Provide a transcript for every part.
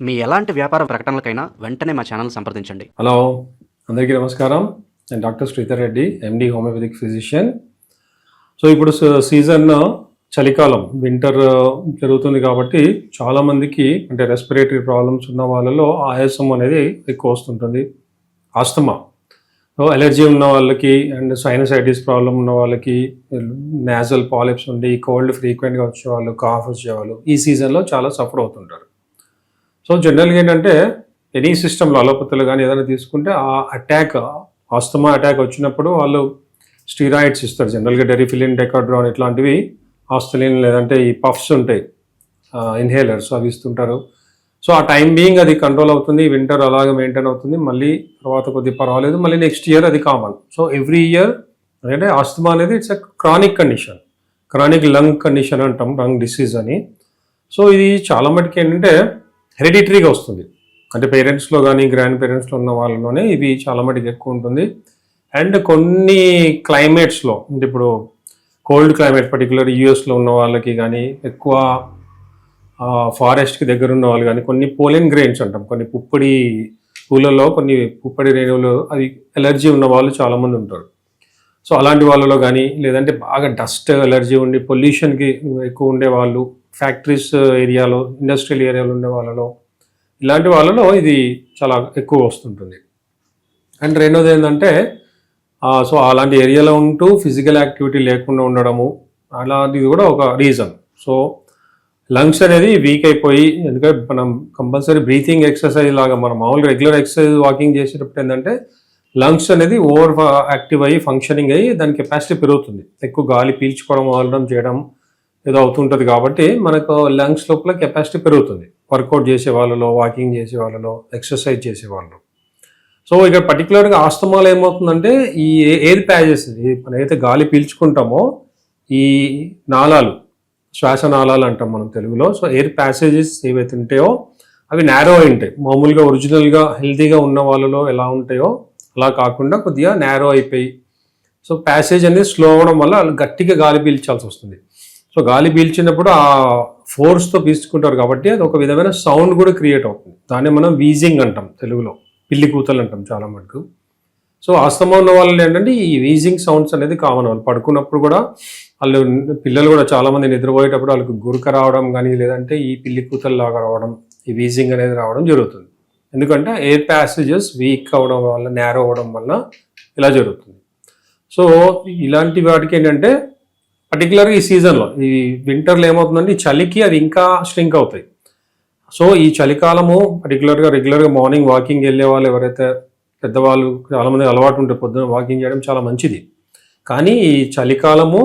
మీ ఎలాంటి వ్యాపార ప్రకటనలకైనా వెంటనే మా ఛానల్ సంప్రదించండి. హలో, అందరికీ నమస్కారం. నేను డాక్టర్ శ్రీధర్ రెడ్డి, ఎండి హోమియోపతిక్ ఫిజిషియన్. సో ఇప్పుడు సీజన్ చలికాలం, వింటర్ జరుగుతుంది కాబట్టి చాలామందికి అంటే రెస్పిరేటరీ ప్రాబ్లమ్స్ ఉన్న వాళ్ళలో ఆయాసం అనేది ఎక్కువ వస్తుంటుంది. ఆస్తమా, ఎలర్జీ ఉన్న వాళ్ళకి అండ్ సైనసైటిస్ ప్రాబ్లం ఉన్న వాళ్ళకి, నేజల్ పాలిప్స్ ఉండి కోల్డ్ ఫ్రీక్వెంట్గా వచ్చేవాళ్ళు, కాఫ్ వచ్చేవాళ్ళు ఈ సీజన్లో చాలా సఫర్ అవుతుంటారు. సో జనరల్గా ఏంటంటే ఎనీ సిస్టంలో అలోపతులు కానీ ఏదైనా తీసుకుంటే ఆ అటాక్, ఆస్తమా అటాక్ వచ్చినప్పుడు వాళ్ళు స్టీరాయిడ్స్ ఇస్తారు. జనరల్గా డెరిఫిలిన్, డెకాడ్రాన్ ఇట్లాంటివి, ఆస్తలిన్ లేదంటే ఈ పఫ్స్ ఉంటాయి, ఇన్హేలర్స్ అవి ఇస్తుంటారు. సో ఆ టైం బీయింగ్ అది కంట్రోల్ అవుతుంది, వింటర్ అలాగే మెయింటైన్ అవుతుంది. మళ్ళీ తర్వాత కొద్దిగా పర్వాలేదు, మళ్ళీ నెక్స్ట్ ఇయర్ అది కామన్. సో ఎవ్రీ ఇయర్ అంటే ఆస్తమా అనేది it's a chronic condition, chronic lung condition అంటాం, లంగ్ డిసీజ్ అని. సో ఇది చాలా మటుకు ఏంటంటే హెరిడిటరీగా వస్తుంది, అంటే పేరెంట్స్లో కానీ గ్రాండ్ పేరెంట్స్లో ఉన్న వాళ్ళలోనే ఇది చాలా మటుకు ఎక్కువ ఉంటుంది. అండ్ కొన్ని క్లైమేట్స్లో అంటే ఇప్పుడు కోల్డ్ క్లైమేట్, పర్టికులర్ యూఎస్లో ఉన్న వాళ్ళకి కానీ, ఎక్కువ ఫారెస్ట్కి దగ్గర ఉన్న వాళ్ళు కానీ, కొన్ని పోలెన్ గ్రెయిన్స్ అంటాం, కొన్ని పుప్పడి పూలలో కొన్ని పుప్పడి రేణువులు అవి ఎలర్జీ ఉన్న వాళ్ళు చాలామంది ఉంటారు. సో అలాంటి వాళ్ళలో కానీ, లేదంటే బాగా డస్ట్ ఎలర్జీ ఉండి పొల్యూషన్కి ఎక్కువ ఉండే వాళ్ళు, ఫ్యాక్టరీస్ ఏరియాలో, ఇండస్ట్రియల్ ఏరియాలో ఉండే వాళ్ళలో, ఇలాంటి వాళ్ళలో ఇది చాలా ఎక్కువ వస్తుంటుంది. అండ్ రెండోది ఏంటంటే సో అలాంటి ఏరియాలో ఉంటూ ఫిజికల్ యాక్టివిటీ లేకుండా ఉండడము, అలాంటిది కూడా ఒక రీజన్. సో లంగ్స్ అనేది వీక్ అయిపోయి, ఎందుకంటే మనం కంపల్సరీ బ్రీతింగ్ ఎక్సర్సైజ్ లాగా మనం మామూలు రెగ్యులర్ ఎక్సర్సైజ్ వాకింగ్ చేసేటప్పుడు ఏంటంటే లంగ్స్ అనేది ఓవర్ యాక్టివ్ అయ్యి ఫంక్షనింగ్ అయ్యి దాని కెపాసిటీ పెరుగుతుంది, ఎక్కువ గాలి పీల్చుకోవడం వదలడం చేయడం ఏదో అవుతుంటుంది. కాబట్టి మనకు లంగ్స్ లోపల కెపాసిటీ పెరుగుతుంది, వర్కౌట్ చేసే వాళ్ళలో, వాకింగ్ చేసే వాళ్ళలో, ఎక్సర్సైజ్ చేసే వాళ్ళు. సో ఇక్కడ పర్టికులర్గా ఆస్తమాలో ఏమవుతుందంటే ఈ ఎయిర్ ప్యాచెస్, మనం ఏదైతే గాలి పీల్చుకుంటామో ఈ నాళాలు, శ్వాసనాళాలు అంటాం మనం తెలుగులో. సో ఎయిర్ ప్యాసేజెస్ ఏవైతే ఉంటాయో అవి నేరో అయి ఉంటాయి. మామూలుగా ఒరిజినల్గా హెల్తీగా ఉన్న వాళ్ళలో ఎలా ఉంటాయో అలా కాకుండా కొద్దిగా నేరో అయిపోయి, సో ప్యాసేజ్ అనేది స్లో అవ్వడం వల్ల గట్టిగా గాలి పీల్చాల్సి వస్తుంది. సో గాలి పీల్చినప్పుడు ఆ ఫోర్స్తో పీల్చుకుంటారు కాబట్టి అది ఒక విధమైన సౌండ్ కూడా క్రియేట్ అవుతుంది. దాన్ని మనం వీజింగ్ అంటాం, తెలుగులో పిల్లి కూతలు అంటాం చాలా మటుకు. సో ఆస్తమా ఉన్న వాళ్ళు ఏంటంటే ఈ వీజింగ్ సౌండ్స్ అనేది కామన్. వాళ్ళు పడుకున్నప్పుడు కూడా, వాళ్ళు పిల్లలు కూడా చాలామంది నిద్రపోయేటప్పుడు వాళ్ళకి గురక రావడం కానీ, లేదంటే ఈ పిల్లి కూతలు లాగా రావడం, ఈ వీజింగ్ అనేది రావడం జరుగుతుంది. ఎందుకంటే ఎయిర్ ప్యాసేజెస్ వీక్ అవ్వడం వల్ల, నేరో అవ్వడం వల్ల ఇలా జరుగుతుంది. సో ఇలాంటి వాటికి ఏంటంటే పర్టికులర్గా ఈ సీజన్లో, ఈ వింటర్లో ఏమవుతుందంటే ఈ చలికి అవి ఇంకా స్ట్రింక్ అవుతాయి. సో ఈ చలికాలము పర్టికులర్గా రెగ్యులర్గా మార్నింగ్ వాకింగ్ వెళ్ళే వాళ్ళు ఎవరైతే పెద్దవాళ్ళు, చాలామంది అలవాటు ఉంటే పొద్దున వాకింగ్ చేయడం చాలా మంచిది. కానీ ఈ చలికాలము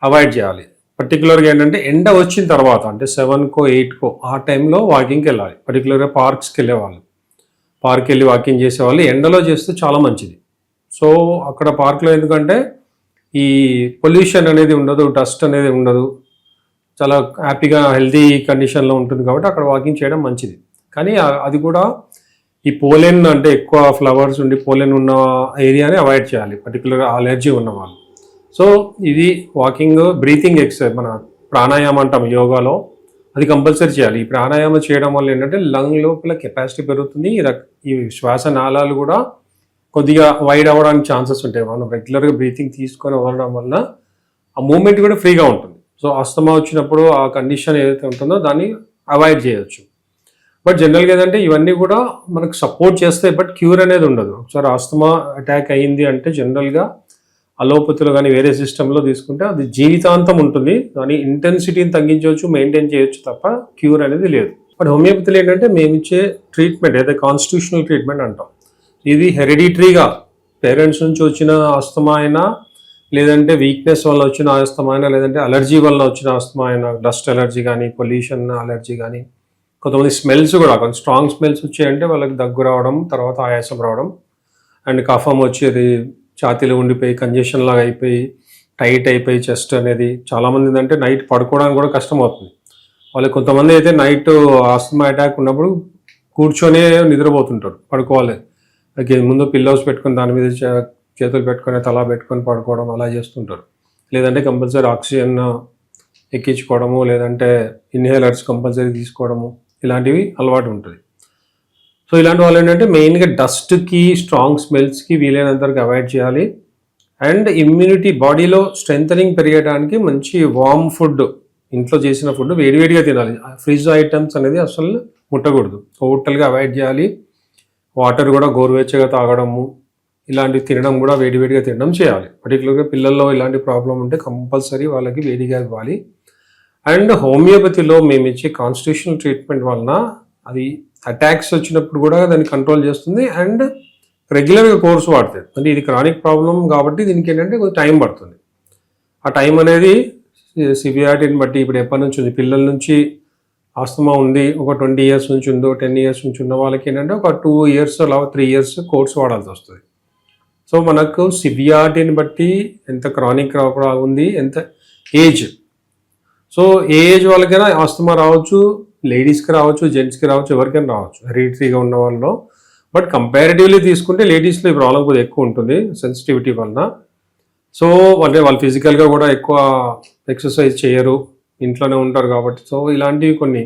అవాయిడ్ చేయాలి. పర్టికులర్గా ఏంటంటే ఎండ వచ్చిన తర్వాత, అంటే 7కో 8కో ఆ టైంలో వాకింగ్కి వెళ్ళాలి. పర్టికులర్గా పార్క్స్కి వెళ్ళేవాళ్ళు, పార్క్కి వెళ్ళి వాకింగ్ చేసేవాళ్ళు ఎండలో చేస్తే చాలా మంచిది. సో అక్కడ పార్క్లో ఎందుకంటే ఈ పొల్యూషన్ అనేది ఉండదు, డస్ట్ అనేది ఉండదు, చాలా హ్యాపీగా హెల్తీ కండిషన్లో ఉంటుంది కాబట్టి అక్కడ వాకింగ్ చేయడం మంచిది. కానీ అది కూడా ఈ పోలెన్, అంటే ఎక్కువ ఫ్లవర్స్ ఉండి పోలెన్ ఉన్న ఏరియాని అవాయిడ్ చేయాలి, పర్టికులర్గా అలర్జీ ఉన్న వాళ్ళు. సో ఇది వాకింగ్, బ్రీతింగ్ ఎక్సర్సైజ్, మన ప్రాణాయామం అంటాం యోగాలో, అది కంపల్సరీ చేయాలి. ఈ ప్రాణాయామం చేయడం వల్ల ఏంటంటే లంగ్ లోపల కెపాసిటీ పెరుగుతుంది, ఈ శ్వాస నాళాలు కూడా కొద్దిగా వైడ్ అవ్వడానికి ఛాన్సెస్ ఉంటాయి. మనం రెగ్యులర్గా బ్రీతింగ్ తీసుకొని వదలడం వల్ల ఆ మూమెంట్ కూడా ఫ్రీగా ఉంటుంది. సో ఆస్తమా వచ్చినప్పుడు ఆ కండిషన్ ఏదైతే ఉంటుందో దాన్ని అవాయిడ్ చేయొచ్చు. బట్ జనరల్గా ఏంటంటే ఇవన్నీ కూడా మనకు సపోర్ట్ చేస్తాయి, బట్ క్యూర్ అనేది ఉండదు. ఒకసారి ఆస్తమా అటాక్ అయ్యింది అంటే జనరల్గా అలోపతిలో కానీ వేరే సిస్టంలో తీసుకుంటే అది జీవితాంతం ఉంటుంది. దాని ఇంటెన్సిటీని తగ్గించవచ్చు, మెయింటైన్ చేయొచ్చు తప్ప క్యూర్ అనేది లేదు. బట్ హోమియోపతిలో ఏంటంటే మేము ఇచ్చే ట్రీట్మెంట్ ఏదైతే కాన్స్టిట్యూషనల్ ట్రీట్మెంట్ అంటాం, ఇది హెరిడిటరీగా పేరెంట్స్ నుంచి వచ్చిన ఆస్తమా అయినా, లేదంటే వీక్నెస్ వల్ల వచ్చిన ఆస్తమా అయినా, లేదంటే అలర్జీ వల్ల వచ్చిన ఆస్తమా అయినా, డస్ట్ అలర్జీ కానీ, పొల్యూషన్ అలర్జీ కానీ, కొంతమంది స్మెల్స్ కూడా, కొంచెం స్ట్రాంగ్ స్మెల్స్ వచ్చాయంటే వాళ్ళకి దగ్గు రావడం, తర్వాత ఆయాసం రావడం, అండ్ కఫం వచ్చేది ఛాతీలో ఉండిపోయి కంజెషన్ లాగా అయిపోయి టైట్ అయిపోయి చెస్ట్ అనేది, చాలామంది ఏంటంటే నైట్ పడుకోవడానికి కూడా కష్టం అవుతుంది వాళ్ళకి. కొంతమంది అయితే నైట్ ఆస్తమా అటాక్ ఉన్నప్పుడు కూర్చొనే నిద్రపోతుంటారు, పడుకోవాలి, ముందు పిల్లోస్ పెట్టుకొని దాని మీద చేతులు పెట్టుకొని తల పెట్టుకొని పడుకోవడం అలా చేస్తుంటారు. లేదంటే కంపల్సరీ ఆక్సిజన్ ఎక్కించుకోవడము, లేదంటే ఇన్హేలర్స్ కంపల్సరీ తీసుకోవడము, ఇలాంటివి అలవాటు ఉంటుంది. సో ఇలాంటి వాళ్ళు ఏంటంటే మెయిన్గా డస్ట్కి, స్ట్రాంగ్ స్మెల్స్కి వీలైనంత వరకు అవాయిడ్ చేయాలి. అండ్ ఇమ్యూనిటీ బాడీలో స్ట్రెంథనింగ్ పెరగడానికి మంచి వార్మ్ ఫుడ్, ఇంట్లో చేసిన ఫుడ్ వేడివేడిగా తినాలి. ఫ్రిడ్జ్ ఐటమ్స్ అనేది అసలు ముట్టకూడదు, టోటల్గా అవాయిడ్ చేయాలి. వాటర్ కూడా గోరువెచ్చగా తాగడము, ఇలాంటివి తినడం కూడా వేడివేడిగా తినడం చేయాలి. పర్టికులర్గా పిల్లల్లో ఇలాంటి ప్రాబ్లం ఉంటే కంపల్సరీ వాళ్ళకి వేడిగా ఇవ్వాలి. అండ్ హోమియోపతిలో మేము ఇచ్చే కాన్స్టిట్యూషనల్ ట్రీట్మెంట్ వలన అది అటాక్స్ వచ్చినప్పుడు కూడా దాన్ని కంట్రోల్ చేస్తుంది. అండ్ రెగ్యులర్గా కోర్స్ వాడుతుంది. అంటే ఇది క్రానిక్ ప్రాబ్లం కాబట్టి దీనికి ఏంటంటే కొంచెం టైం పడుతుంది. ఆ టైం అనేది సివియారిటీని బట్టి, ఇప్పుడు ఎప్పటి నుంచి ఉంది, పిల్లల నుంచి ఆస్తమా ఉంది, ఒక 20 years నుంచి ఉందో, 10 years నుంచి ఉన్న వాళ్ళకి ఏంటంటే ఒక 2 years అలా 3 years కోర్స్ వాడాల్సి వస్తుంది. సో మనకు సివియారిటీని బట్టి ఎంత క్రానిక్ ఉంది, ఎంత ఏజ్. సో ఏ ఏజ్ వాళ్ళకైనా ఆస్తమా రావచ్చు, లేడీస్కి రావచ్చు, జెంట్స్కి రావచ్చు, ఎవరికైనా రావచ్చు హెరిడిటరీగా ఉన్న వాళ్ళలో. బట్ కంపారిటివ్లీ తీసుకుంటే లేడీస్లో ఈ ప్రాబ్లం కొద్దిగా ఎక్కువ ఉంటుంది సెన్సిటివిటీ వలన. సో వాళ్ళు ఫిజికల్గా కూడా ఎక్కువ ఎక్సర్సైజ్ చేయరు, ఇంట్లోనే ఉంటారు కాబట్టి. సో ఇలాంటివి కొన్ని.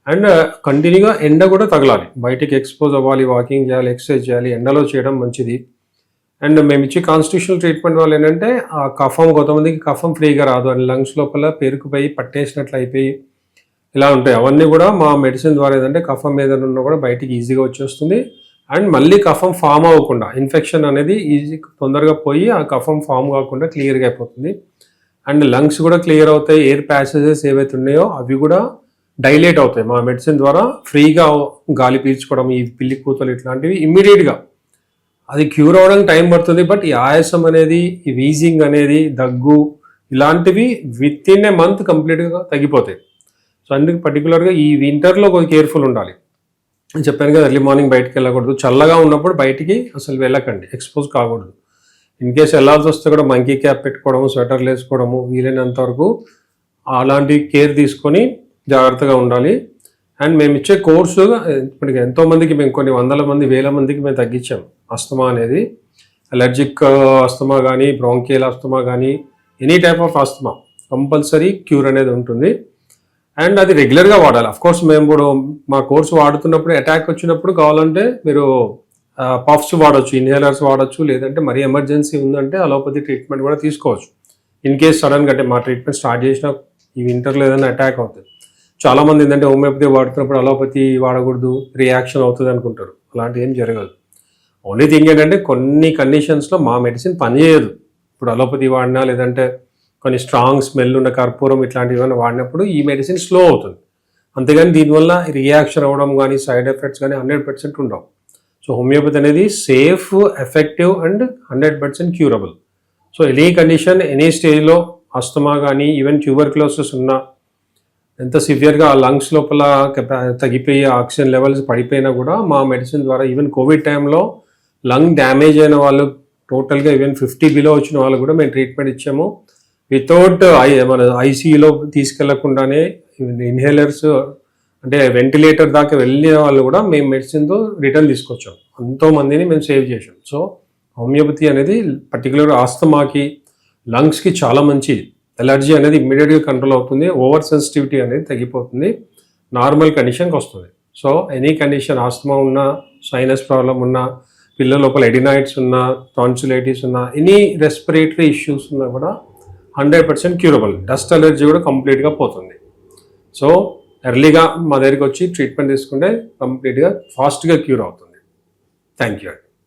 అండ్ కంటిన్యూగా ఎండ కూడా తగలాలి, బయటికి ఎక్స్పోజ్ అవ్వాలి, వాకింగ్ చేయాలి, ఎక్సర్సైజ్ చేయాలి, ఎండలో చేయడం మంచిది. అండ్ మేము ఇచ్చే కాన్స్టిట్యూషనల్ ట్రీట్మెంట్ వల్ల ఏంటంటే ఆ కఫం, కొంతమందికి కఫం ఫ్రీగా రాదు, అండ్ లంగ్స్ లోపల పేరుకుపోయి పట్టేసినట్లు అయిపోయి ఇలా ఉంటాయి. అవన్నీ కూడా మా మెడిసిన్ ద్వారా ఏంటంటే కఫం మీద ఉన్నా కూడా బయటికి ఈజీగా వచ్చేస్తుంది. అండ్ మళ్ళీ కఫం ఫామ్ అవ్వకుండా, ఇన్ఫెక్షన్ అనేది తొందరగా పోయి ఆ కఫం ఫామ్ కాకుండా క్లియర్గా అయిపోతుంది. అండ్ లంగ్స్ కూడా క్లియర్ అవుతాయి, ఎయిర్ ప్యాసేజెస్ ఏవైతే ఉన్నాయో అవి కూడా డైలేట్ అవుతాయి. మా మెడిసిన్ ద్వారా ఫ్రీగా గాలి పీల్చుకోవడం, ఈ పిల్లి కూతలు ఇట్లాంటివి ఇమ్మీడియట్గా, అది క్యూర్ అవ్వడానికి టైం పడుతుంది. బట్ ఈ ఆయాసం అనేది, ఈ వీజింగ్ అనేది, దగ్గు ఇలాంటివి విత్ ఇన్ ఏ మంత్ కంప్లీట్గా తగ్గిపోతాయి. సో అందుకు పర్టికులర్గా ఈ వింటర్లో కొంచెం కేర్ఫుల్ ఉండాలి. నేను చెప్పాను కదా, ఎర్లీ మార్నింగ్ బయటికి వెళ్ళకూడదు, చల్లగా ఉన్నప్పుడు బయటికి అసలు వెళ్ళకండి, ఎక్స్పోజ్ కాకూడదు. ఇన్ కేసు వెళ్ళాల్సి వస్తే కూడా మంకీ క్యాప్ పెట్టుకోవడము, స్వెటర్లు వేసుకోవడము, వీలైనంత వరకు అలాంటి కేర్ తీసుకొని జాగ్రత్తగా ఉండాలి. అండ్ మేము ఇచ్చే కోర్సు ఇప్పటికి ఎంతోమందికి, మేము కొన్ని 100 మంది 1000 మందికి మేము తగ్గించాం అస్తమా అనేది. అలర్జిక్ అస్తమా కానీ, బ్రాంకియల్ అస్తమా కానీ, any type of asthma compulsory cure అనేది ఉంటుంది. అండ్ అది రెగ్యులర్గా వాడాలి. అఫ్కోర్స్ మేము ఇప్పుడు మా కోర్సు వాడుతున్నప్పుడు అటాక్ వచ్చినప్పుడు కావాలంటే మీరు పఫ్స్ వాడచ్చు, ఇన్హేలర్స్ వాడచ్చు, లేదంటే మరీ ఎమర్జెన్సీ ఉందంటే అలోపతి ట్రీట్మెంట్ కూడా తీసుకోవచ్చు. ఇన్ కేస్ సడన్గా, అంటే మా ట్రీట్మెంట్ స్టార్ట్ చేసిన ఈ వింటర్లో ఏదైనా అటాక్ అవుతుంది. చాలామంది ఏంటంటే హోమియోపతి వాడుతున్నప్పుడు అలోపతి వాడకూడదు, రియాక్షన్ అవుతుంది అనుకుంటారు. అలాంటి ఏం జరగదు. ఓన్లీ థింగ్ ఏంటంటే కొన్ని కండిషన్స్లో మా మెడిసిన్ పనిచేయదు. ఇప్పుడు అలోపతి వాడినా, లేదంటే కొన్ని స్ట్రాంగ్ స్మెల్ ఉన్న కర్పూరం ఇట్లాంటివి ఏమైనా వాడినప్పుడు ఈ మెడిసిన్ స్లో అవుతుంది. అంతేగాని దీనివల్ల రియాక్షన్ అవ్వడం కానీ, సైడ్ ఎఫెక్ట్స్ కానీ 100% ఉండవు. సో హోమియోపతి అనేది safe, effective and 100% curable. So any condition, any స్టేజ్లో అస్తమా కానీ, ఈవెన్ ట్యూబర్క్లోసిస్ ఉన్నా, ఎంత సివియర్గా ఆ లంగ్స్ లోపల తగ్గిపోయి ఆక్సిజన్ లెవెల్స్ పడిపోయినా కూడా మా మెడిసిన్ ద్వారా, ఈవెన్ కోవిడ్ టైంలో లంగ్ డ్యామేజ్ అయిన వాళ్ళు టోటల్గా ఈవెన్ 50 బిలో వచ్చిన వాళ్ళు కూడా మేము ట్రీట్మెంట్ ఇచ్చాము. వితౌట్ మన ఐసీయూలో తీసుకెళ్లకుండానే, ఇన్హేలర్స్ అంటే వెంటిలేటర్ దాకా వెళ్ళిన వాళ్ళు కూడా మేము మెడిసిన్తో రిటర్న్ తీసుకొచ్చాం. ఎంతోమందిని మేము సేవ్ చేసాం. సో హోమియోపతి అనేది పర్టికులర్ ఆస్తమాకి, లంగ్స్కి చాలా మంచిది. ఎలర్జీ అనేది ఇమ్మీడియట్గా కంట్రోల్ అవుతుంది, ఓవర్ సెన్సిటివిటీ అనేది తగ్గిపోతుంది, నార్మల్ కండిషన్కి వస్తుంది. సో ఎనీ కండిషన్, ఆస్తమా ఉన్నా, సైనస్ ప్రాబ్లం ఉన్నా, పిల్లల లోపల ఎడినాయిడ్స్ ఉన్నా, టాన్సిలైటిస్ ఉన్నా, ఎనీ రెస్పిరేటరీ ఇష్యూస్ ఉన్నా కూడా 100% క్యూరబుల్. డస్ట్ అలర్జీ కూడా కంప్లీట్గా పోతుంది. సో ఎర్లీగా మా దగ్గరికి వచ్చి ట్రీట్మెంట్ తీసుకుంటే కంప్లీట్గా ఫాస్ట్గా క్యూర్ అవుతుంది. Thank you.